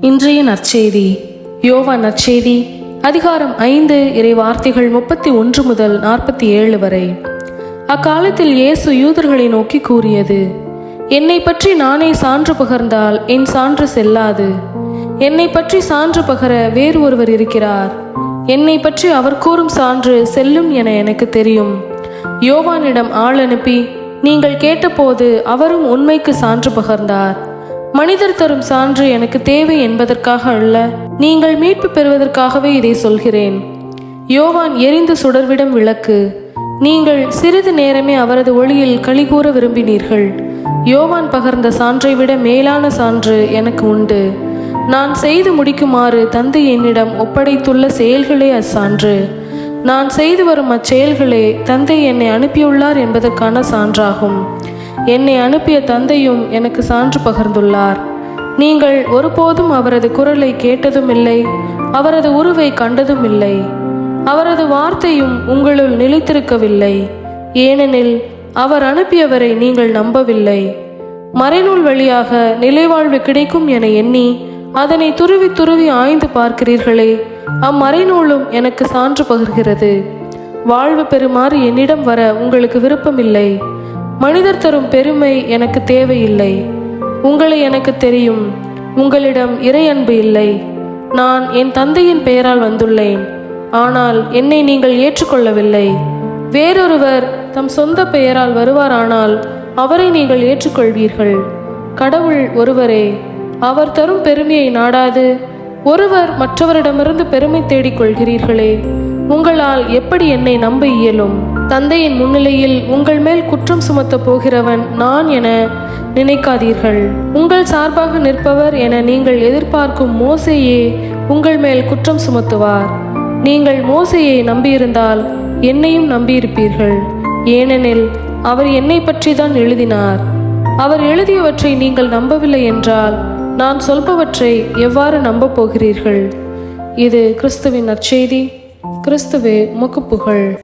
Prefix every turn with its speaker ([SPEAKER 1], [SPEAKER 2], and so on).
[SPEAKER 1] இன்றைய நற்செய்தி யோவான் நற்செய்தி அதிகாரம் 5 இறை வார்த்தைகள் 31 முதல் 47 வரை. அக்காலத்தில் இயேசு யூதர்களை நோக்கி கூறியது: என்னை பற்றி நானே சான்று பகர்ந்தால் என் சான்று செல்லாது. என்னை பற்றி சான்று பகர வேறு ஒருவர் இருக்கிறார். என்னை பற்றி அவர் கூறும் சான்று செல்லும் என எனக்கு தெரியும். யோவானிடம் ஆள் அனுப்பி நீங்கள் கேட்டபோது அவரும் உண்மைக்கு சான்று பகர்ந்தார். மனிதர் தரும் சான்று எனக்கு தேவை என்பதற்காக அல்ல, நீங்கள் மீட்பு பெறுவதற்காகவே இதை சொல்கிறேன். யோவான் எரிந்து சுடர்விடும் விளக்கு. நீங்கள் சிறிது நேரமே அவரது ஒளியில் களிகூற விரும்பினீர்கள். யோவான் பகர்ந்த சான்றை விட மேலான சான்று எனக்கு உண்டு. நான் செய்து முடிக்குமாறு தந்தை என்னிடம் ஒப்படைத்துள்ள செயல்களே அச்சான்று. நான் செய்து வரும் அச்செயல்களே தந்தை என்னை அனுப்பியுள்ளார் என்பதற்கான சான்றாகும். என்னை அனுப்பிய தந்தையும் எனக்கு சான்று பகர்ந்துள்ளார். நீங்கள் ஒருபோதும் அவரது குரலை கேட்டதும் இல்லை, அவரது உருவை கண்டதும் இல்லை. அவரது வார்த்தையும் உங்களுள் நிலைத்திருக்கவில்லை, ஏனெனில் அவர் அனுப்பியவரை நீங்கள் நம்பவில்லை. மறைநூல் வழியாக நிலைவாழ்வு கிடைக்கும் என எண்ணி அதனை துருவி துருவி ஆய்ந்து பார்க்கிறீர்களே, அம்மறைநூலும் எனக்கு சான்று பகர்கிறது. வாழ்வு பெறுமாறு என்னிடம் வர உங்களுக்கு விருப்பமில்லை. மனிதர் தரும் பெருமை எனக்கு தேவையில்லை. உங்களை எனக்கு தெரியும். உங்களிடம் இறை அன்பு இல்லை. நான் என் தந்தையின் பெயரால் வந்துள்ளேன், ஆனால் என்னை நீங்கள் ஏற்றுக்கொள்ளவில்லை. வேறொருவர் தம் சொந்த பெயரால் வருவாரானால் அவரை நீங்கள் ஏற்றுக்கொள்வீர்கள். கடவுள் ஒருவரே, அவர் தரும் பெருமையை நாடாது ஒருவர் மற்றவரிடமிருந்து பெருமை தேடிக் கொள்கிறீர்களே, உங்களால் எப்படி என்னை நம்ப இயலும்? தந்தையின் முன்னிலையில் உங்கள் மேல் குற்றம் சுமத்த போகிறவன் நான் என நினைக்காதீர்கள். உங்கள் சார்பாக நிற்பவர் என நீங்கள் எதிர்பார்க்கும் மோசேயே உங்கள் மேல் குற்றம் சுமத்துவார். நீங்கள் மோசேயை நம்பியிருந்தால் என்னையும் நம்பியிருப்பீர்கள், ஏனெனில் அவர் என்னை பற்றி தான் எழுதினார். அவர் எழுதியவற்றை நீங்கள் நம்பவில்லை என்றால் நான் சொல்பவற்றை எவ்வாறு நம்பப் போகிறீர்கள்? இது கிறிஸ்துவின் நற்செய்தி. கிறிஸ்துவே உமக்கு புகழ்.